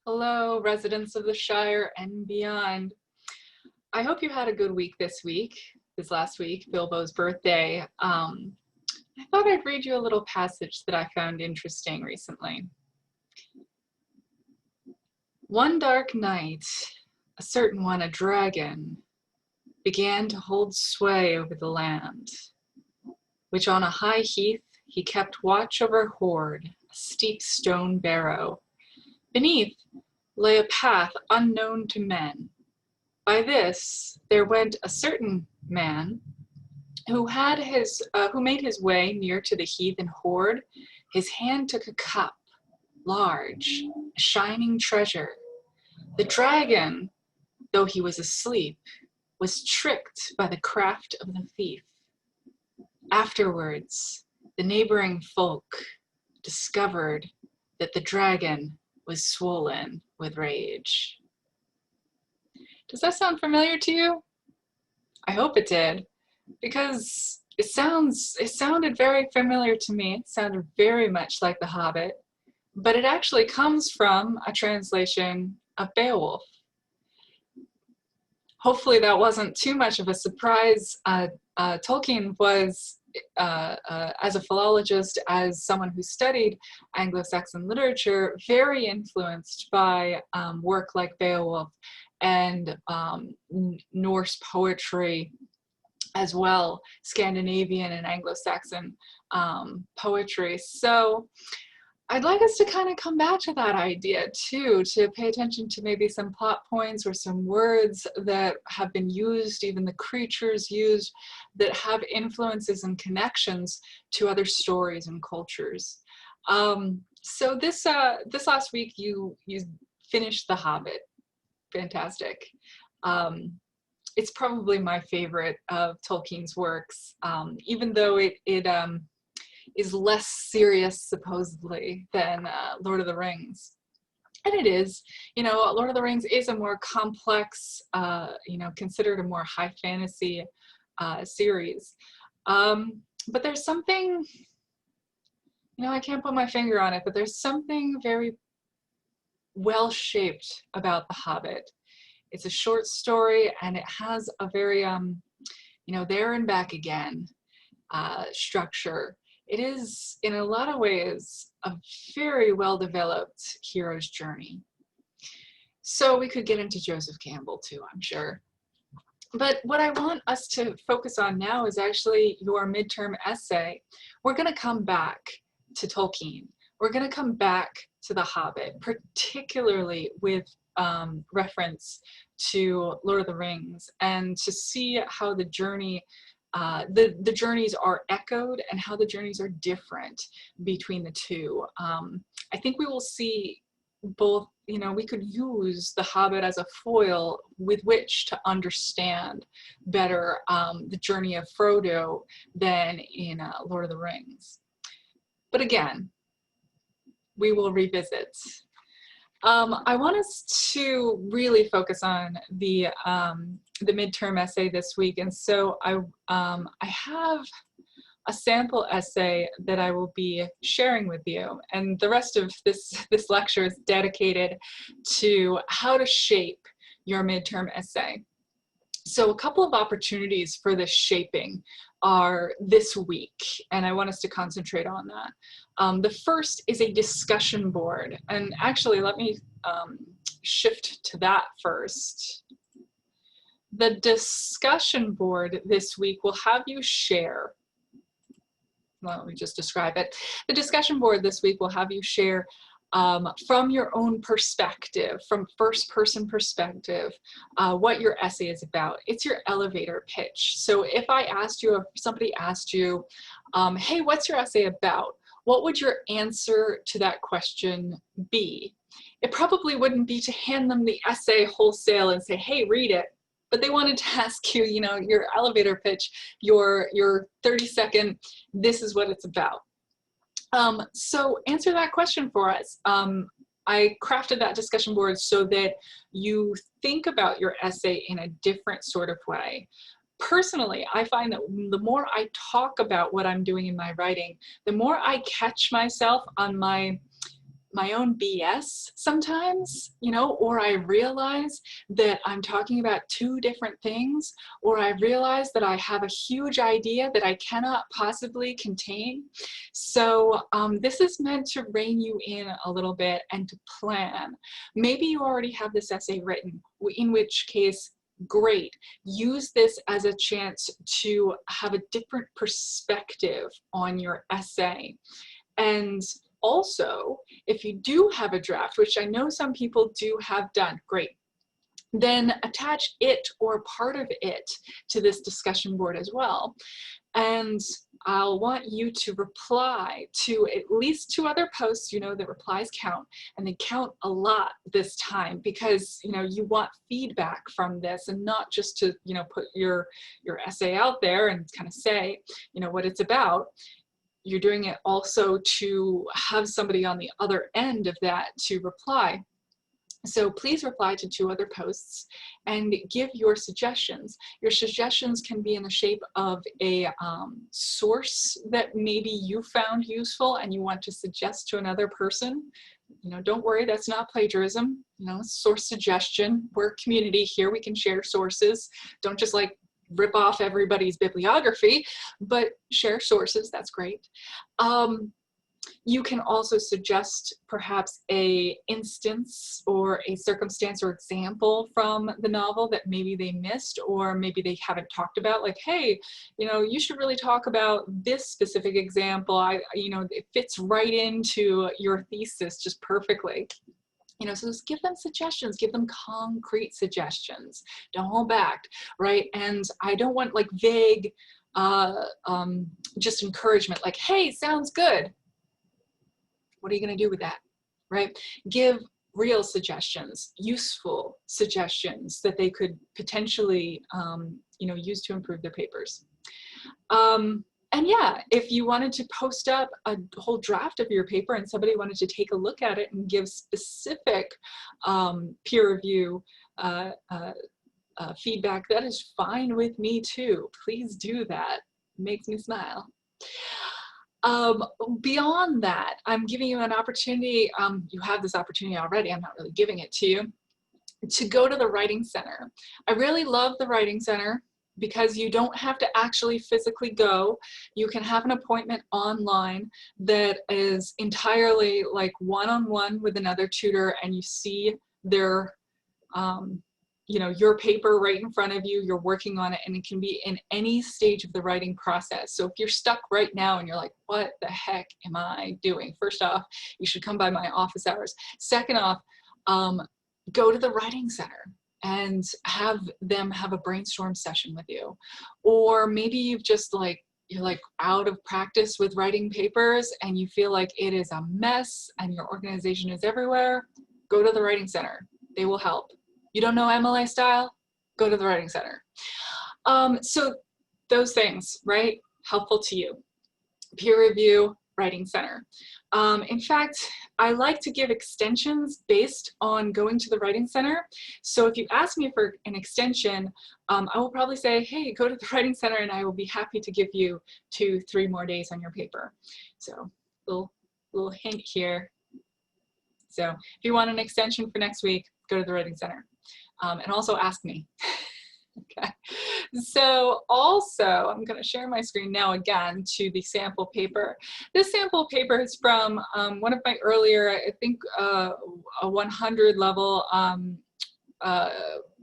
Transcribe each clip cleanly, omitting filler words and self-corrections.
Hello, residents of the Shire and beyond. I hope you had a good week this last week, Bilbo's birthday. I thought I'd read you a little passage that I found interesting recently. One dark night, a certain one, a dragon, began to hold sway over the land, which on a high heath he kept watch over hoard, a steep stone barrow. Beneath lay a path unknown to men. By this there went a certain man who made his way near to the heathen hoard. His hand took a cup, large, a shining treasure. The dragon, though he was asleep, was tricked by the craft of the thief. Afterwards, the neighboring folk discovered that the dragon was swollen with rage. Does that sound familiar to you? I hope it did, because it sounded very familiar to me. It sounded very much like The Hobbit, but it actually comes from a translation of Beowulf. Hopefully that wasn't too much of a surprise. Tolkien was, as a philologist, as someone who studied Anglo-Saxon literature, very influenced by work like Beowulf and Norse poetry as well, Scandinavian and Anglo-Saxon poetry. So I'd like us to kind of come back to that idea too, to pay attention to maybe some plot points or some words that have been used, even the creatures used, that have influences and connections to other stories and cultures. So this last week you finished The Hobbit. Fantastic. It's probably my favorite of Tolkien's works, even though it is less serious, supposedly, than Lord of the Rings. And it is, Lord of the Rings is a more complex, considered a more high fantasy series. But there's something, I can't put my finger on it, but there's something very well shaped about The Hobbit. It's a short story, and it has a very, there and back again structure. It is, in a lot of ways, a very well-developed hero's journey. So we could get into Joseph Campbell too, I'm sure. But what I want us to focus on now is actually your midterm essay. We're going to come back to Tolkien. We're going to come back to The Hobbit, particularly with reference to Lord of the Rings, and to see how the journey the journeys are echoed and how the journeys are different between the two. I think we will see both, we could use The Hobbit as a foil with which to understand better the journey of Frodo than in Lord of the Rings. But again, we will revisit. I want us to really focus on the midterm essay this week, and so I have a sample essay that I will be sharing with you, and the rest of this lecture is dedicated to how to shape your midterm essay. So a couple of opportunities for this shaping are this week, and I want us to concentrate on that. The first is a discussion board, and actually let me shift to that first. The discussion board this week will have you share, well, let me just describe it. The discussion board this week will have you share from your own perspective, from first-person perspective, what your essay is about. It's your elevator pitch. So if I asked you, if somebody asked you, hey, what's your essay about? What would your answer to that question be? It probably wouldn't be to hand them the essay wholesale and say, hey, read it. But they wanted to ask you, your elevator pitch, your 30-second, this is what it's about. So answer that question for us. I crafted that discussion board so that you think about your essay in a different sort of way. Personally, I find that the more I talk about what I'm doing in my writing, the more I catch myself on my my own BS sometimes, you know, or I realize that I'm talking about two different things, or I realize that I have a huge idea that I cannot possibly contain. So this is meant to rein you in a little bit and to plan. Maybe you already have this essay written, in which case, great. Use this as a chance to have a different perspective on your essay. And also, if you do have a draft, which I know some people do have done, great. Then attach it or part of it to this discussion board as well. And I'll want you to reply to at least 2 other posts. You know that replies count, and they count a lot this time, because you know you want feedback from this, and not just to, you know, put your essay out there and kind of say, you know, what it's about. You're doing it also to have somebody on the other end of that to reply. So please reply to 2 other posts and give your suggestions. Your suggestions can be in the shape of a source that maybe you found useful and you want to suggest to another person. You know, don't worry, that's not plagiarism. You know, source suggestion. We're a community here, we can share sources. Don't just like rip off everybody's bibliography, but share sources, that's great. You can also suggest perhaps a instance or a circumstance or example from the novel that maybe they missed, or maybe they haven't talked about, like, hey, you know, you should really talk about this specific example. You know, it fits right into your thesis just perfectly. You know, so just give them suggestions, give them concrete suggestions. Don't hold back, right? And I don't want like vague, just encouragement, like, hey, sounds good. What are you going to do with that, right? Give real suggestions, useful suggestions that they could potentially, you know, use to improve their papers. And yeah, if you wanted to post up a whole draft of your paper and somebody wanted to take a look at it and give specific peer review feedback, that is fine with me too. Please do that. It makes me smile. Beyond that, I'm giving you an opportunity, you have this opportunity already, I'm not really giving it to you, to go to the Writing Center. I really love the Writing Center because you don't have to actually physically go. You can have an appointment online that is entirely like one-on-one with another tutor, and you see their you know, your paper right in front of you, you're working on it, and it can be in any stage of the writing process. So if you're stuck right now and you're like, what the heck am I doing? First off, you should come by my office hours. Second off, go to the Writing Center and have them have a brainstorm session with you. Or maybe you've just like, you're like out of practice with writing papers and you feel like it is a mess and your organization is everywhere. Go to the Writing Center. They will help. You don't know MLA style? Go to the Writing Center. So those things, right? Helpful to you. Peer review, Writing Center. In fact, I like to give extensions based on going to the Writing Center. So if you ask me for an extension, I will probably say, hey, go to the Writing Center and I will be happy to give you 2-3 more days on your paper. So little hint here. So if you want an extension for next week, go to the Writing Center. And also ask me. Okay. So also, I'm going to share my screen now again to the sample paper. This sample paper is from one of my earlier, I think, a 100 level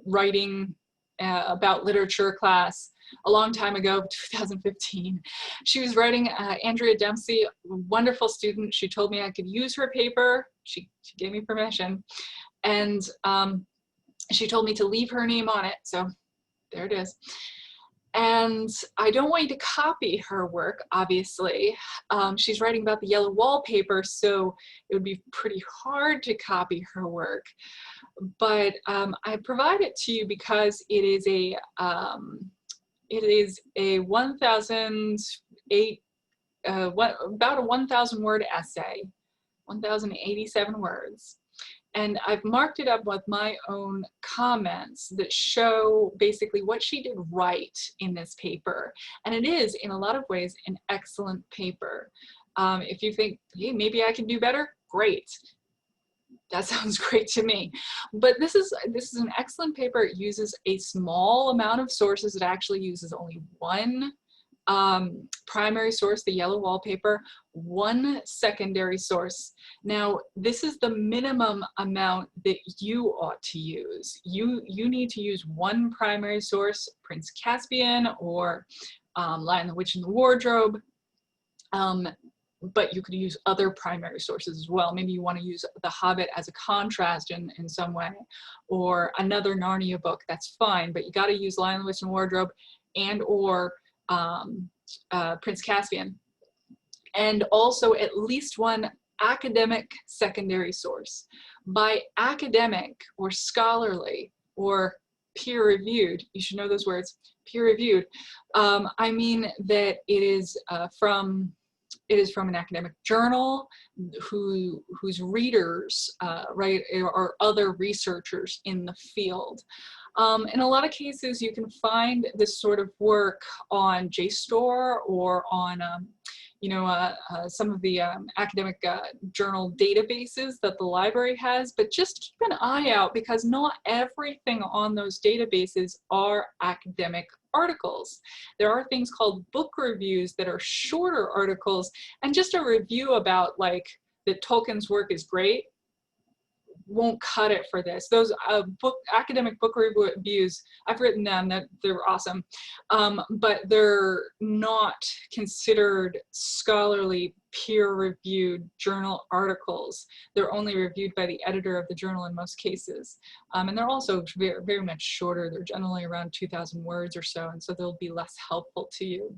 writing about literature class a long time ago, 2015. She was writing Andrea Dempsey, wonderful student. She told me I could use her paper. She gave me permission. And she told me to leave her name on it, so there it is. And I don't want you to copy her work, obviously. She's writing about the yellow wallpaper, so it would be pretty hard to copy her work. But I provide it to you because it is a 1,008, about a 1,000 word essay, 1,087 words. And I've marked it up with my own comments that show basically what she did right in this paper. And it is, in a lot of ways, an excellent paper. If you think, hey, maybe I can do better, great. That sounds great to me. But this is an excellent paper. It uses a small amount of sources. It actually uses only one primary source, the yellow wallpaper, one secondary source. Now, this is the minimum amount that you ought to use. You need to use one primary source, Prince Caspian or Lion the Witch in the Wardrobe. But you could use other primary sources as well. Maybe you want to use The Hobbit as a contrast in some way, or another Narnia book, that's fine, but you got to use Lion the Witch in the Wardrobe and or Prince Caspian. And also at least one academic secondary source. By academic or scholarly or peer-reviewed, you should know those words, peer-reviewed, I mean that it is from an academic journal whose readers, right, are other researchers in the field. In a lot of cases, you can find this sort of work on JSTOR or on some of the academic journal databases that the library has, but just keep an eye out because not everything on those databases are academic articles. There are things called book reviews that are shorter articles, and just a review about like that Tolkien's work is great won't cut it for this. Those academic book reviews, I've written them, that they're awesome, but they're not considered scholarly peer-reviewed journal articles. They're only reviewed by the editor of the journal in most cases, and they're also very, very much shorter. They're generally around 2,000 words or so, and so they'll be less helpful to you.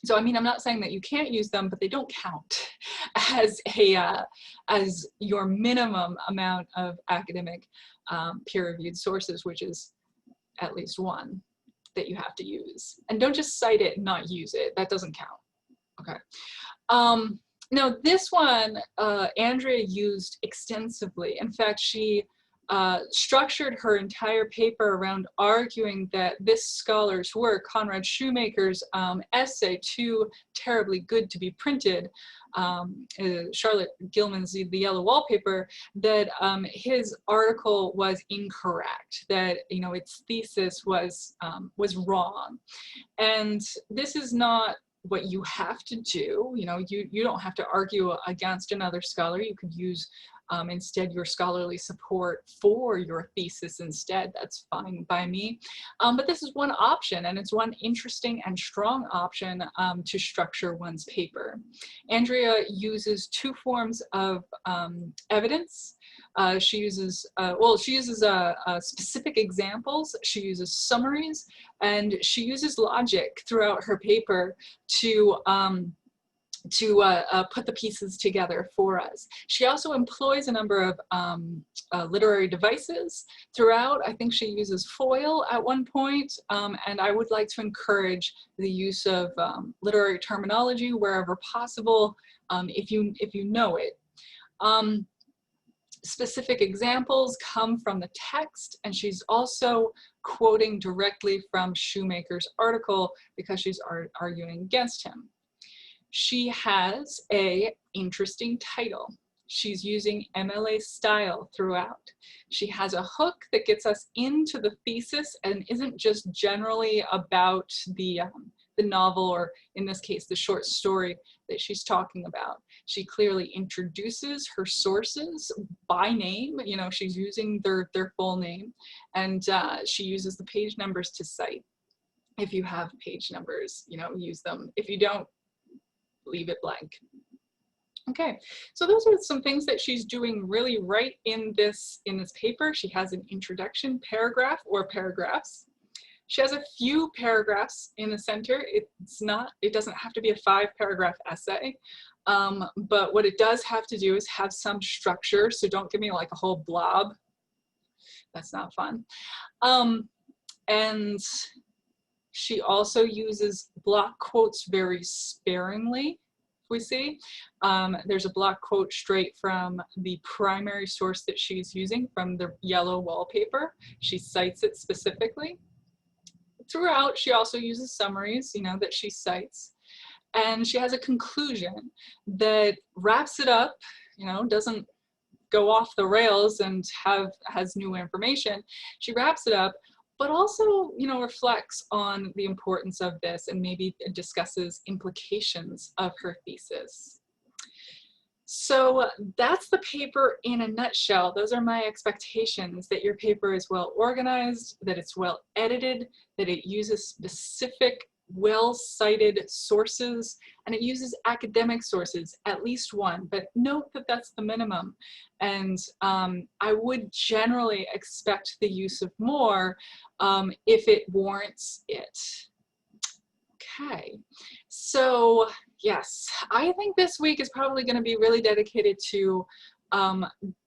So, I mean, I'm not saying that you can't use them, but they don't count as as your minimum amount of academic peer-reviewed sources, which is at least one that you have to use. And don't just cite it and not use it. That doesn't count. Okay. Now, this one, Andrea used extensively. In fact, she structured her entire paper around arguing that this scholar's work, Conrad Shoemaker's essay, Too Terribly Good to Be Printed, Charlotte Gilman's The Yellow Wallpaper, that his article was incorrect, that its thesis was wrong. And this is not what you have to do. You don't have to argue against another scholar. You could use instead your scholarly support for your thesis instead. That's fine by me. But this is one option, and it's one interesting and strong option to structure one's paper. Andrea uses two forms of evidence. She uses specific examples, she uses summaries, and she uses logic throughout her paper to put the pieces together for us. She also employs a number of literary devices throughout. I think she uses foil at one point, and I would like to encourage the use of literary terminology wherever possible, if you know it. Specific examples come from the text, and she's also quoting directly from Shoemaker's article because she's arguing against him. She has an interesting title. She's using MLA style throughout. She has a hook that gets us into the thesis and isn't just generally about the novel, or in this case, the short story that she's talking about. She clearly introduces her sources by name. She's using their full name, and she uses the page numbers to cite. If you have page numbers, use them. If you don't, leave it blank. Okay, so those are some things that she's doing really right in this paper. She has an introduction paragraph or paragraphs. She has a few paragraphs in the center. It doesn't have to be a 5-paragraph essay, but what it does have to do is have some structure. So don't give me like a whole blob. That's not fun. And she also uses block quotes very sparingly. We see there's a block quote straight from the primary source that she's using, from the yellow wallpaper. She cites it specifically. Throughout, she also uses summaries, that she cites. And she has a conclusion that wraps it up, doesn't go off the rails and has new information, she wraps it up, but also, you know, reflects on the importance of this and maybe discusses implications of her thesis. So that's the paper in a nutshell. Those are my expectations, that your paper is well organized, that it's well edited, that it uses specific, well-cited sources, and it uses academic sources, at least one, but note that that's the minimum. And I would generally expect the use of more if it warrants it. Okay, so yes, I think this week is probably going to be really dedicated to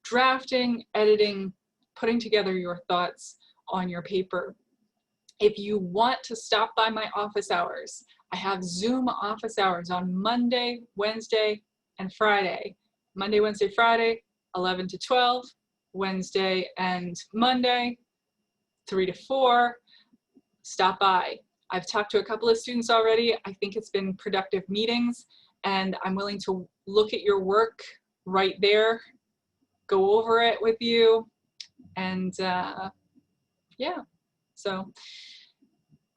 drafting, editing, putting together your thoughts on your paper. If you want to stop by my office hours, I have Zoom office hours on Monday, Wednesday, and Friday. Monday, Wednesday, Friday, 11 to 12. Wednesday and Monday, 3 to 4. Stop by. I've talked to a couple of students already. I think it's been productive meetings, and I'm willing to look at your work right there, go over it with you, and yeah, so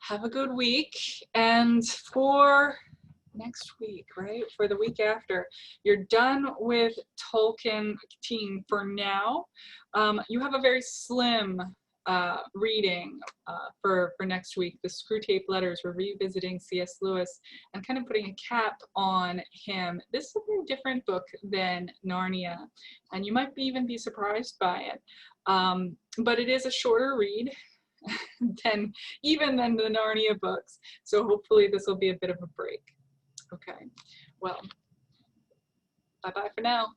have a good week. And for next week, right, for the week after, you're done with Tolkien team for now. You have a very slim reading for next week, the Screwtape Letters. We're revisiting C.S. Lewis and kind of putting a cap on him. This is a very different book than Narnia, and you might even be surprised by it. But it is a shorter read than the Narnia books, so hopefully this will be a bit of a break. Okay, well, bye-bye for now.